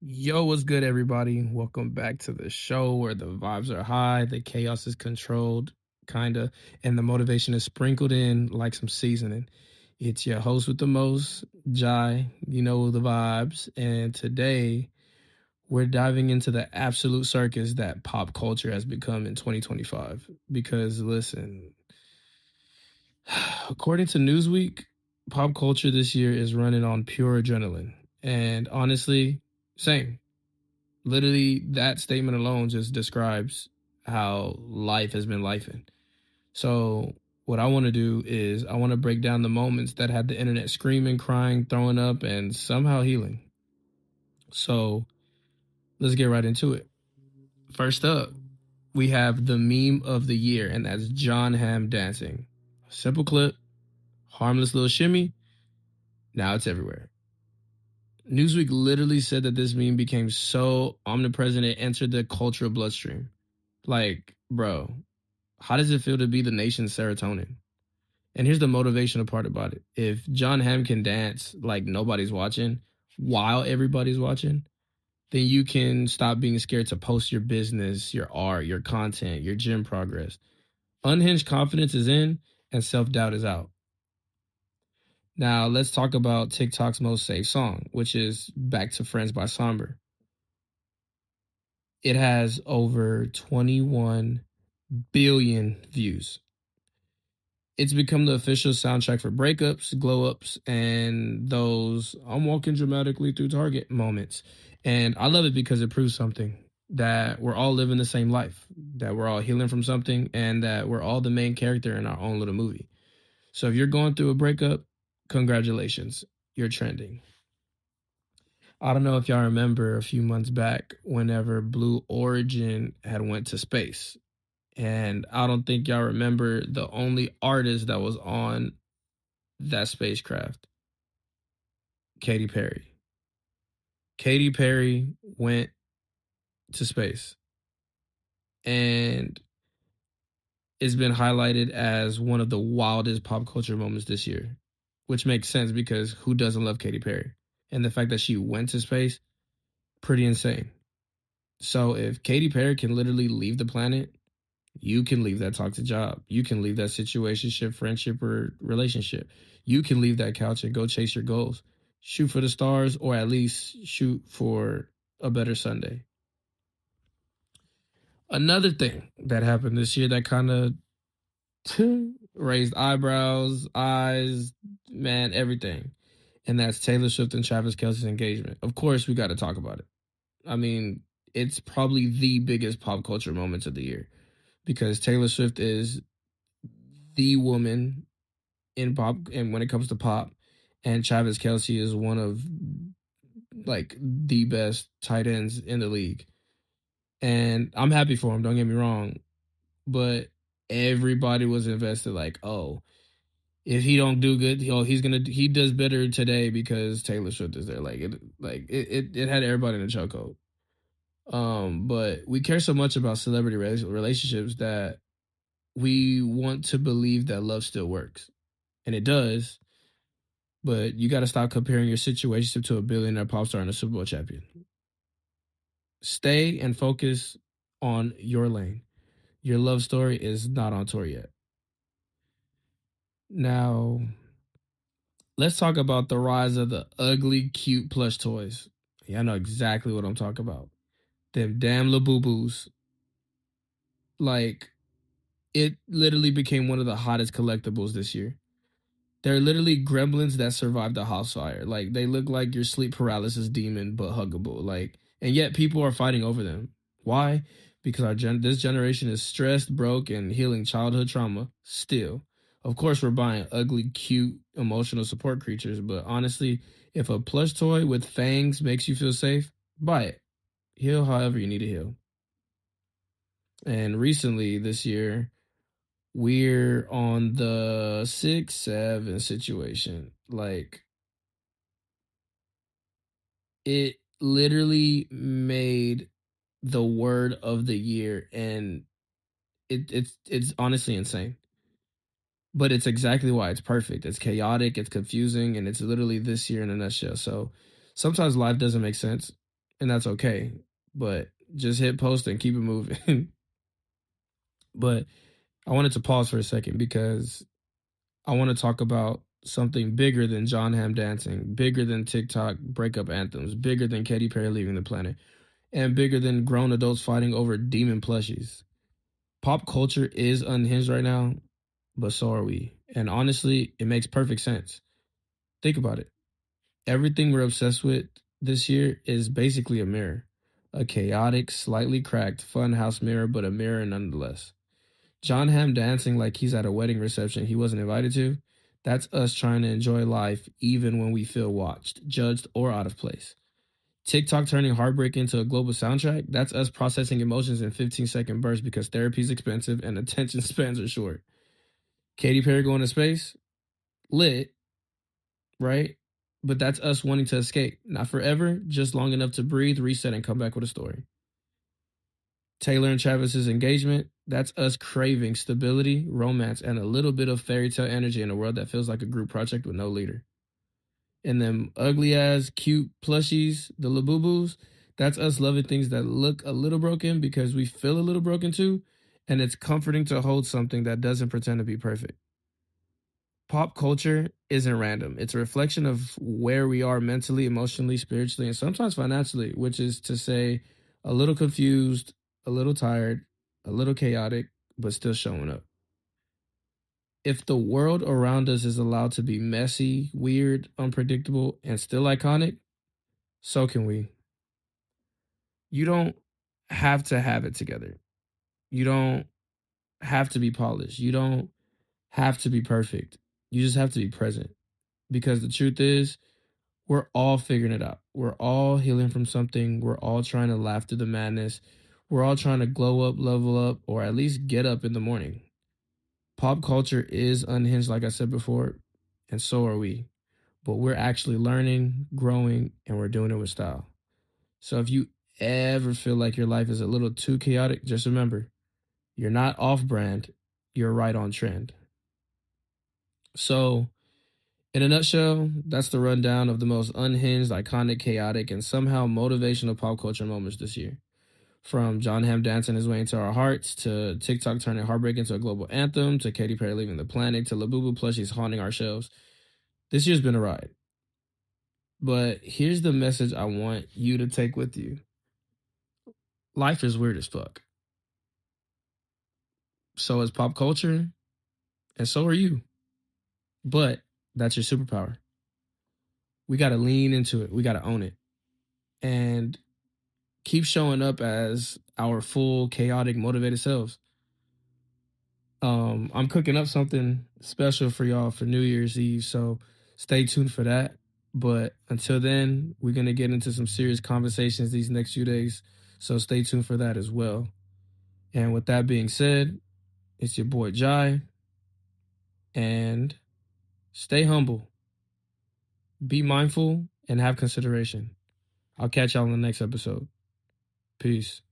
Yo, what's good, everybody? Welcome back to the show where the vibes are high, the chaos is controlled, kinda, and the motivation is sprinkled in like some seasoning. It's your host with the most, Jai. You know the vibes. And today we're diving into the absolute circus that pop culture has become in 2025. Because listen, according to Newsweek, pop culture this year is running on pure adrenaline. And honestly, same. Literally, that statement alone just describes how life has been lifing. So, what I want to do is I want to break down the moments that had the internet screaming, crying, throwing up, and somehow healing. So, let's get right into it. First up, we have the meme of the year, and that's John Hamm dancing. Simple clip, harmless little shimmy. Now it's everywhere. Newsweek literally said that this meme became so omnipresent it entered the cultural bloodstream. Like, bro, how does it feel to be the nation's serotonin? And here's the motivational part about it. If John Hamm can dance like nobody's watching while everybody's watching, then you can stop being scared to post your business, your art, your content, your gym progress. Unhinged confidence is in and self doubt is out. Now, let's talk about TikTok's most saved song, which is Back to Friends by Somber. It has over 21 billion views. It's become the official soundtrack for breakups, glow ups, and those I'm walking dramatically through Target moments. And I love it because it proves something that we're all living the same life, that we're all healing from something, and that we're all the main character in our own little movie. So if you're going through a breakup, congratulations, you're trending. I don't know if y'all remember a few months back whenever Blue Origin had went to space. And I don't think y'all remember the only artist that was on that spacecraft, Katy Perry. Katy Perry went to space and it's been highlighted as one of the wildest pop culture moments this year, which makes sense because who doesn't love Katy Perry? And the fact that she went to space, pretty insane. So if Katy Perry can literally leave the planet, you can leave that toxic job. You can leave that situationship, friendship, or relationship. You can leave that couch and go chase your goals. Shoot for the stars, or at least shoot for a better Sunday. Another thing that happened this year that kind of raised eyebrows, eyes, man, everything. And that's Taylor Swift and Travis Kelce's engagement. Of course, we got to talk about it. I mean, it's probably the biggest pop culture moments of the year because Taylor Swift is the woman in pop, and when it comes to pop, and Travis Kelce is one of like the best tight ends in the league. And I'm happy for him, don't get me wrong, but everybody was invested like, oh, if he don't do good, he does better today because Taylor Swift is there. It had everybody in a chokehold. But we care so much about celebrity relationships that we want to believe that love still works, and it does. But you got to stop comparing your situation to a billionaire pop star and a Super Bowl champion. Stay and focus on your lane. Your love story is not on tour yet. Now, let's talk about the rise of the ugly, cute plush toys. Yeah, I know exactly what I'm talking about. Them damn Labubus. Like, it literally became one of the hottest collectibles this year. They're literally gremlins that survived the house fire. Like, they look like your sleep paralysis demon, but huggable. Like, and yet people are fighting over them. Why? Because this generation is stressed, broke, and healing childhood trauma still. Of course, we're buying ugly, cute, emotional support creatures, but honestly, if a plush toy with fangs makes you feel safe, buy it. Heal however you need to heal. And recently, this year, we're on the 6-7 situation. Like, it literally made the word of the year, and it's honestly insane. But it's exactly why it's perfect. It's chaotic, it's confusing, and it's literally this year in a nutshell. So sometimes life doesn't make sense. and that's okay. But just hit post and keep it moving. But I wanted to pause for a second because I want to talk about something bigger than John Hamm dancing, bigger than TikTok breakup anthems, bigger than Katy Perry leaving the planet, and bigger than grown adults fighting over demon plushies. Pop culture is unhinged right now, but so are we. And honestly, it makes perfect sense. Think about it. Everything we're obsessed with this year is basically a mirror. A chaotic, slightly cracked funhouse mirror, but a mirror nonetheless. John Hamm dancing like he's at a wedding reception he wasn't invited to. That's us trying to enjoy life even when we feel watched, judged, or out of place. TikTok turning heartbreak into a global soundtrack. That's us processing emotions in 15-second bursts because therapy's expensive and attention spans are short. Katy Perry going to space? Lit, right? But that's us wanting to escape. Not forever, just long enough to breathe, reset, and come back with a story. Taylor and Travis's engagement, that's us craving stability, romance, and a little bit of fairy tale energy in a world that feels like a group project with no leader. And them ugly ass cute plushies, the Labubus, that's us loving things that look a little broken because we feel a little broken too. And it's comforting to hold something that doesn't pretend to be perfect. Pop culture isn't random. It's a reflection of where we are mentally, emotionally, spiritually, and sometimes financially, which is to say, a little confused, a little tired, a little chaotic, but still showing up. If the world around us is allowed to be messy, weird, unpredictable, and still iconic, so can we. You don't have to have it together. You don't have to be polished. You don't have to be perfect. You just have to be present. Because the truth is, we're all figuring it out. We're all healing from something. We're all trying to laugh through the madness. We're all trying to glow up, level up, or at least get up in the morning. Pop culture is unhinged, like I said before, and so are we. But we're actually learning, growing, and we're doing it with style. So if you ever feel like your life is a little too chaotic, just remember, you're not off brand, you're right on trend. So, in a nutshell, that's the rundown of the most unhinged, iconic, chaotic, and somehow motivational pop culture moments this year. From John Hamm dancing his way into our hearts, to TikTok turning heartbreak into a global anthem, to Katy Perry leaving the planet, to Labubu plushies haunting our shelves. This year's been a ride. But here's the message I want you to take with you. Life is weird as fuck. So is pop culture, and so are you. But that's your superpower. We got to lean into it. We got to own it. And keep showing up as our full, chaotic, motivated selves. I'm cooking up something special for y'all for New Year's Eve, so stay tuned for that. But until then, we're gonna get into some serious conversations these next few days, so stay tuned for that as well. And with that being said, it's your boy Jai, and stay humble, be mindful, and have consideration. I'll catch y'all in the next episode. Peace.